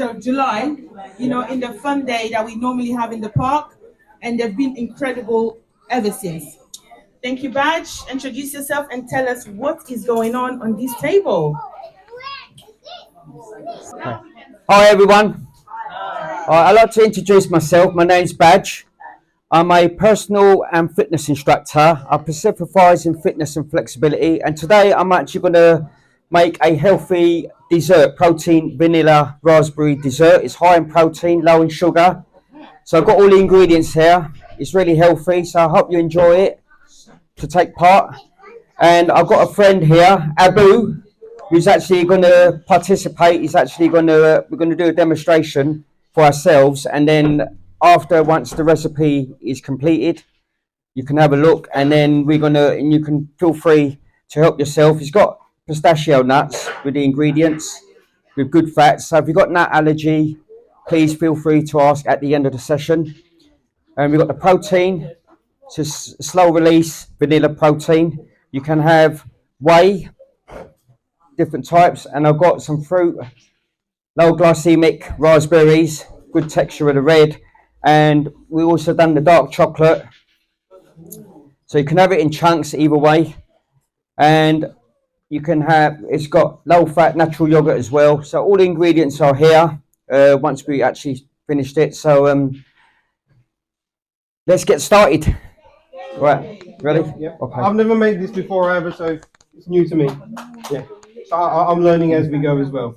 of July, you know, in the fun day that we normally have in the park, and they've been incredible ever since. Thank you, Baj. Introduce yourself and tell us what is going on this table. Hi everyone. I'd like to introduce myself. My name's Baj. I'm a personal and fitness instructor. I specialise in fitness and flexibility, and today I'm actually going to make a healthy dessert, protein vanilla raspberry dessert. It's high in protein, low in sugar. So I've got all the ingredients here. It's really healthy, so I hope you enjoy it to take part. And I've got a friend here, Abu, who's actually going to participate. He's actually going to we're going to do a demonstration for ourselves, and then once the recipe is completed, you can have a look, and then and you can feel free to help yourself. He's got pistachio nuts with the ingredients with good fats. So if you've got nut allergy, please feel free to ask at the end of the session. And we've got the protein, just slow release vanilla protein. You can have whey, different types, and I've got some fruit, low glycemic raspberries, good texture of the red, and we also done the dark chocolate, so you can have it in chunks either way. And you can have, it's got low fat natural yogurt as well, so all the ingredients are here once we actually finished it. So let's get started. Right, ready? Yeah. Okay. I've never made this before either, so it's new to me. Yeah, so I'm learning as we go as well.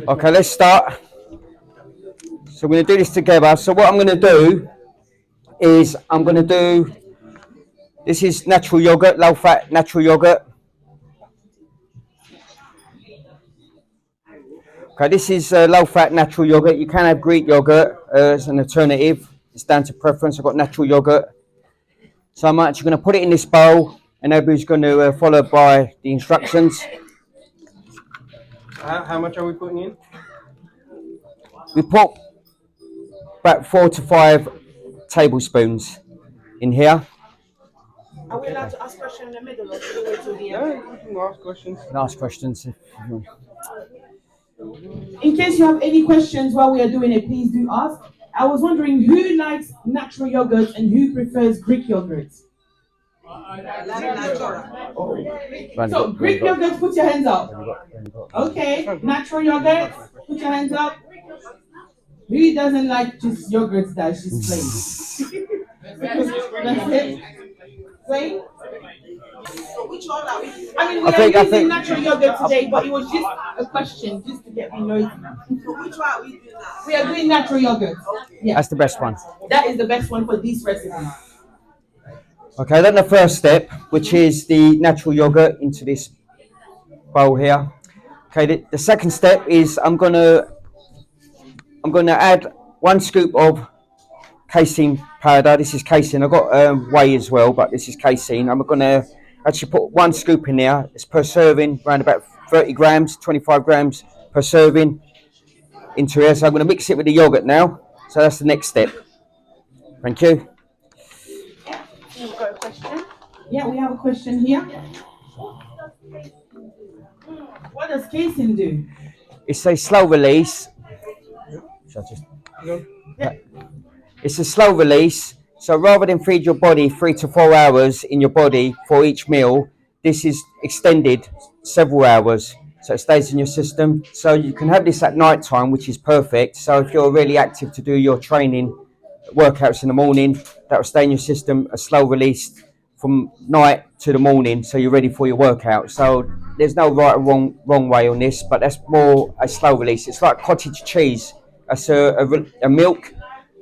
Okay, let's start. So we're going to do this together. So what I'm going to do is this is natural yogurt, low fat natural yogurt. Okay, this is low fat natural yogurt. You can have Greek yogurt as an alternative. It's down to preference. I've got natural yogurt. So I'm actually going to put it in this bowl, and everybody's going to follow by the instructions. How much are we putting in? We put about 4 to 5 tablespoons in here. Are we allowed to ask questions in the middle or should we wait till the end? Yeah, you can ask questions. And ask questions. In case you have any questions while we are doing it, please do ask. I was wondering who likes natural yogurt and who prefers Greek yogurt. So Greek yogurt, put your hands up. Okay, natural yogurt, put your hands up. Who doesn't like just yogurt that she's plain? That's it. Plain. So which one are we? I mean, we are using natural yogurt today, but it was just a question, just to get me noisy. So which one are we doing now? We are doing natural yogurt. Yeah. That's the best one. That is the best one for this recipe. Okay, then the first step, which is the natural yogurt into this bowl here. Okay, the second step is I'm gonna add 1 scoop of casein powder. This is casein. I've got whey as well, but this is casein. I'm gonna actually put 1 scoop in there. It's per serving, around about 30 grams, 25 grams per serving into here. So I'm gonna mix it with the yogurt now. So that's the next step. Thank you. We've got a question. Yeah, we have a question here. What does casein do? It's a slow release. It's a slow release. So rather than feed your body 3 to 4 hours in your body for each meal, this is extended several hours. So it stays in your system. So you can have this at night time, which is perfect. So if you're really active to do your training workouts in the morning, that will stay in your system, a slow release from night to the morning, so you're ready for your workout. So there's no right or wrong way on this, but that's more a slow release. It's like cottage cheese. That's a milk,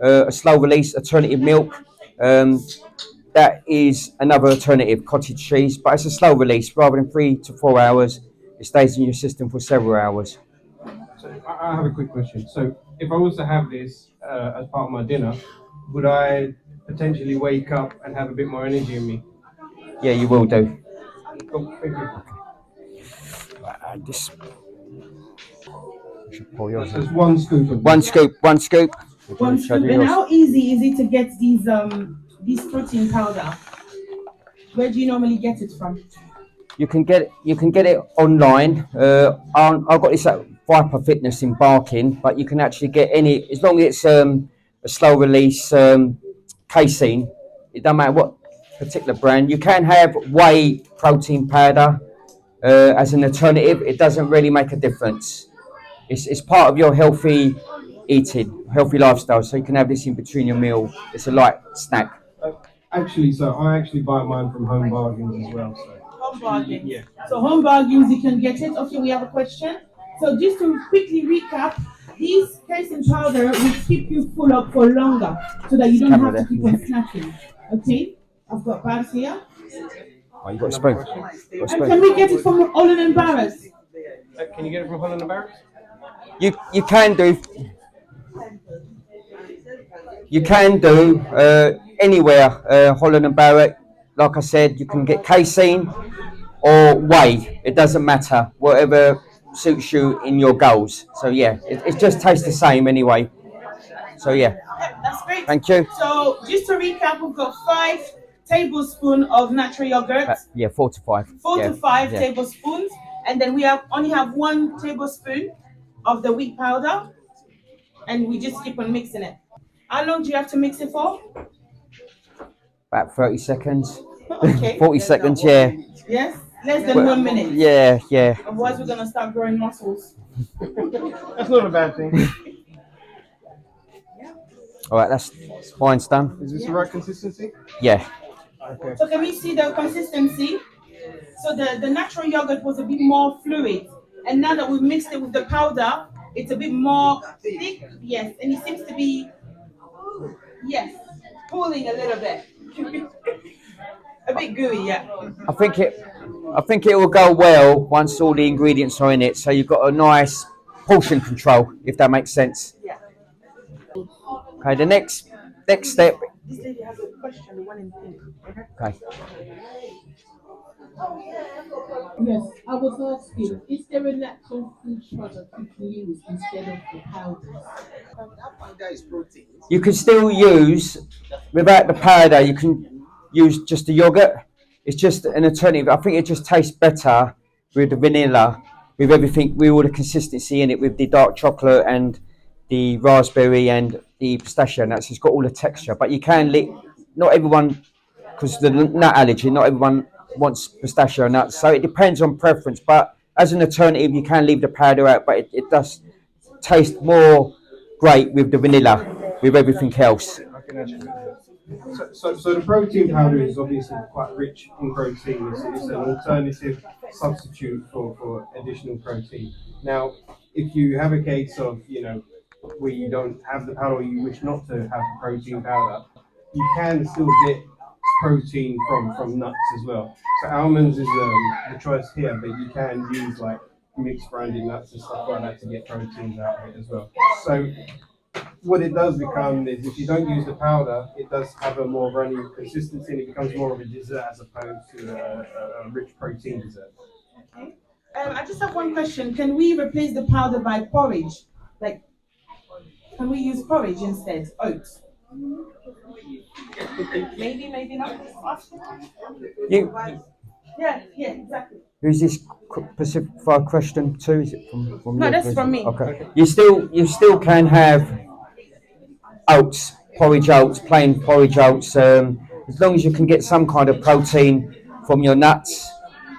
a slow release alternative milk. That is another alternative, cottage cheese, but it's a slow release. Rather than 3 to 4 hours, it stays in your system for several hours. So I have a quick question. So if I was to have this as part of my dinner, would I potentially wake up and have a bit more energy in me? Yeah, you will do. Cool, thank you. This. Should pour yours. So it's 1 scoop of this. 1 scoop. 1 scoop. 1 scoop. And how easy is it to get these protein powder? Where do you normally get it from? You can get it online. I've got this at Viper Fitness in Barking, but you can actually get any as long as it's a slow release casein. It doesn't matter what particular brand. You can have whey protein powder as an alternative. It doesn't really make a difference. It's part of your healthy eating, healthy lifestyle. So you can have this in between your meal. It's a light snack. Actually, so I actually buy mine from Home Bargains as well. So Home bargains. yeah. So home bargains, you can get it. Okay, we have a question. So just to quickly recap, this casein powder will keep you full up for longer, so that you don't Camera have to there. keep on snacking. Okay, I've got Babs here. Oh, you got a spoon. Got a And spoon. can we get it from Olin and Barrett? Can you get it from Holland and Barrett? You can do. You can do anywhere. Holland and Barrett. Like I said, you can get casein or whey. It doesn't matter. Whatever suits you in your goals. So yeah, it just tastes the same anyway. So yeah, Yep, that's great. thank you. So just to recap, we've got 5 tablespoons of natural yogurt, Yeah, 4 to 5. 4 Yeah, to 5 yeah. tablespoons, and then we only have 1 tablespoon of the wheat powder, and we just keep on mixing it. How long do you have to mix it for? About 30 seconds. Okay. 40 seconds. Yeah. Yes, less than 1 minute. Yeah, yeah. Otherwise, we're gonna start growing muscles. That's not a bad thing. All right, that's mine's done. Is this the right consistency? Yeah. Okay. So can we see the consistency? So the natural yogurt was a bit more fluid, and now that we've mixed it with the powder, it's a bit more thick. Yes, and it seems to be, yes, pulling a little bit. A bit gooey, yeah. I think it will go well once all the ingredients are in it. So you've got a nice portion control, if that makes sense. Yeah. Okay, the next step. This lady has a question, one in pink. Okay. Yes, I was asking, is there a natural food product you can use instead of the powders? You can still use without the powder. You can use just the yogurt. It's just an alternative. I think it just tastes better with the vanilla, with everything, with all the consistency in it, with the dark chocolate and the raspberry and the pistachio nuts. It's got all the texture. But you can not everyone, because the nut allergy, not everyone wants pistachio nuts. So it depends on preference. But as an alternative, you can leave the powder out, but it does taste more great with the vanilla, with everything else. I can actually do that. So the protein powder is obviously quite rich in protein. It's an alternative substitute for additional protein. Now, if you have a case of, where you don't have the powder or you wish not to have the protein powder, you can still get protein from nuts as well. So almonds is the choice here, but you can use like mixed branded nuts and stuff like that to get proteins out of it as well. So what it does become is, if you don't use the powder, it does have a more runny consistency, and it becomes more of a dessert as opposed to a rich protein dessert. Okay. I just have one question. Can we replace the powder by porridge? Like, can we use porridge instead? Oats? Maybe, maybe not. You, Yeah, exactly. who's this specific question to? Is it from No, you? that's from me. Okay. You still can have oats, porridge oats, plain porridge oats. As long as you can get some kind of protein from your nuts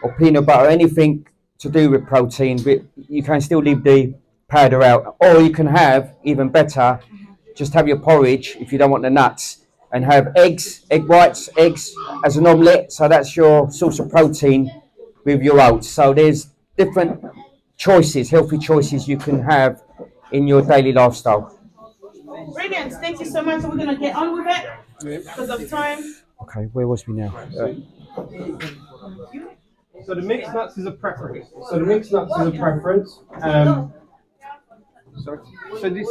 or peanut butter, anything to do with protein, but you can still leave the powder out. Or you can have, even better, just have your porridge if you don't want the nuts, and have eggs, egg whites, eggs as an omelette. So that's your source of protein with your oats. So there's different choices, healthy choices you can have in your daily lifestyle. Brilliant. Thank you so much. So we're going to get on with it because of time. Okay, where was we now? So the mixed nuts is a preference. Sorry. So this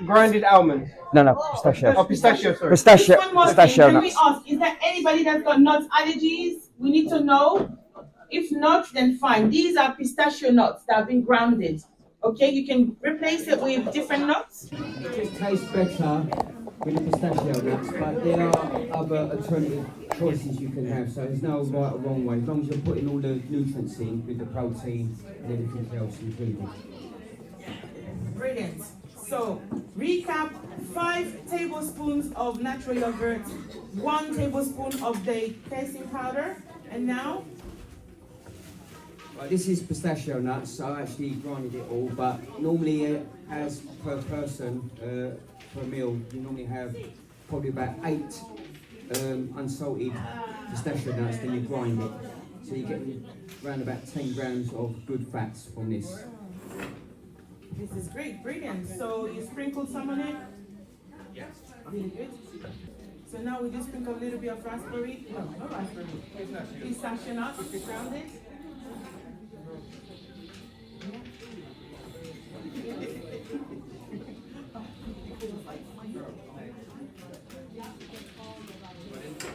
grinded almonds. No, pistachio. Oh, pistachio, sorry. Pistachio, Just one more thing. pistachio Can we nuts. ask, is there anybody that's got nut allergies? We need to know. If not, then fine. These are pistachio nuts that have been grounded. Okay, you can replace it with different nuts. It tastes better with the pistachio nuts, but there are other alternative choices you can have, so there's no right or wrong way, as long as you're putting all the nutrients in with the protein and everything else included. Brilliant. So, recap, 5 tablespoons of natural yogurt, 1 tablespoon of the casein powder, and now? Right, this is pistachio nuts, so I actually grinded it all, but normally as per person, per meal, you normally have probably about 8 unsalted pistachio nuts, then you grind it. So you're getting around about 10 grams of good fats from this. This is great, brilliant. So you sprinkled some on it? Yes. Really good. So now we just sprinkle a little bit of raspberry, no, not raspberry, pistachio nuts around it.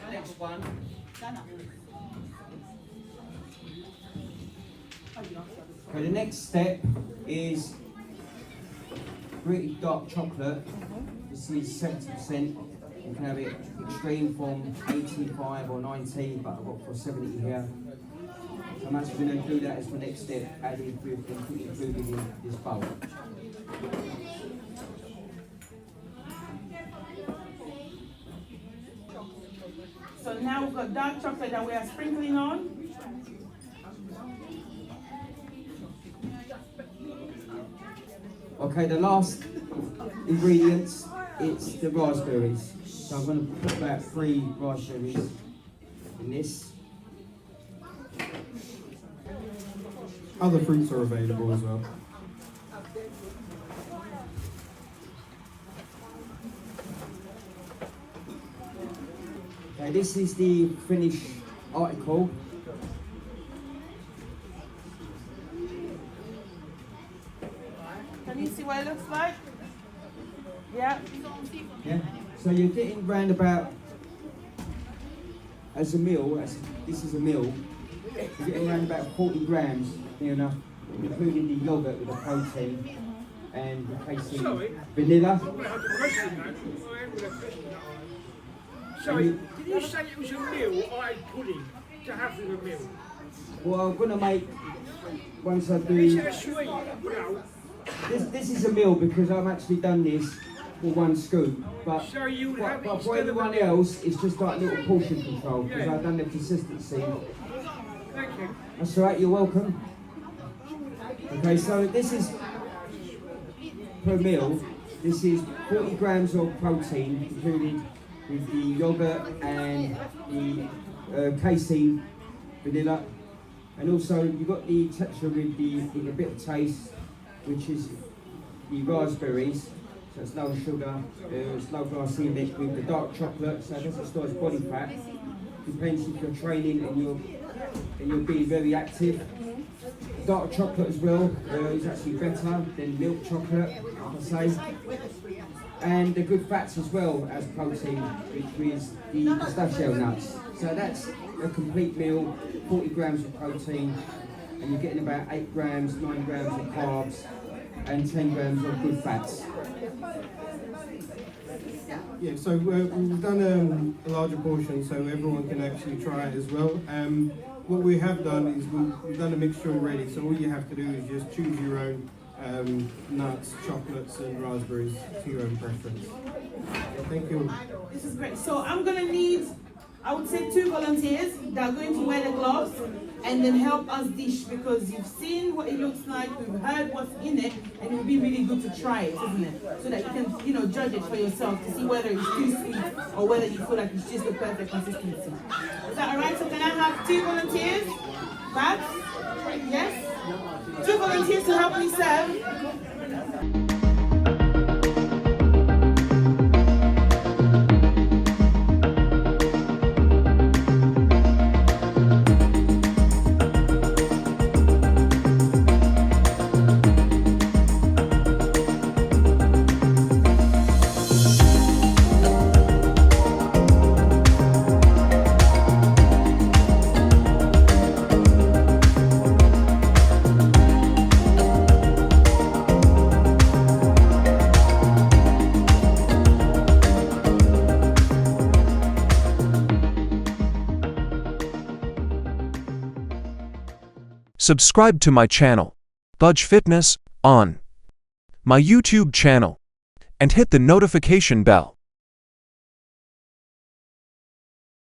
Next one. Okay, the next step is really dark chocolate. This is 70%. You can have it extreme from 85 or 90, but I've got for 70 here. So I'm actually going to do that as the next step, added with included in this bowl. So now we've got dark chocolate that we are sprinkling on. Okay, the last ingredients, it's the raspberries. So I'm going to put about 3 raspberries in this. Other fruits are available as well. Okay, this is the finished article. Can you see what it looks like? Yeah. Yeah. So you're getting round about, as a meal, this is a meal, you're getting around about 40 grams, near enough, including the yogurt with the protein and the casein vanilla. Sorry, did you say it was a meal or a pudding to have with a meal? Well, I'm going to make, once I Is do, it a sweet? No. this is a meal because I've actually done this for 1 scoop, but, So you would have it but for instead of a everyone meal. else, it's just like little portion control because I've done the consistency. Thank you. That's all right, you're welcome. Okay, so this is per meal. This is 40 grams of protein included with the yogurt and the casein vanilla, and also you've got the texture with the bit of taste, which is the raspberries. So it's low sugar, it's low glycemic with the dark chocolate, so it doesn't store as body fat. Depends if you're training and you're being very active. Dark chocolate as well is actually better than milk chocolate, like I say. And the good fats as well as protein, which is the pistachio nuts. So that's a complete meal, 40 grams of protein, and you're getting about 8 grams, 9 grams of carbs, and 10 grams of good fats. Yeah, so we've done a larger portion so everyone can actually try it as well. What we have done is we've done a mixture already, so all you have to do is just choose your own nuts, chocolates and raspberries to your own preference. Yeah, thank you. This is great. So I'm gonna need, I would say, 2 volunteers that are going to wear the gloves and then help us dish, because you've seen what it looks like, we've heard what's in it, and it would be really good to try it, isn't it? So that you can, judge it for yourself to see whether it's too sweet or whether you feel like it's just the perfect consistency. Is that alright? So can I have 2 volunteers? Babs? Yes? 2 volunteers to help me serve. Subscribe to my channel, Baj Fitness, on my YouTube channel, and hit the notification bell.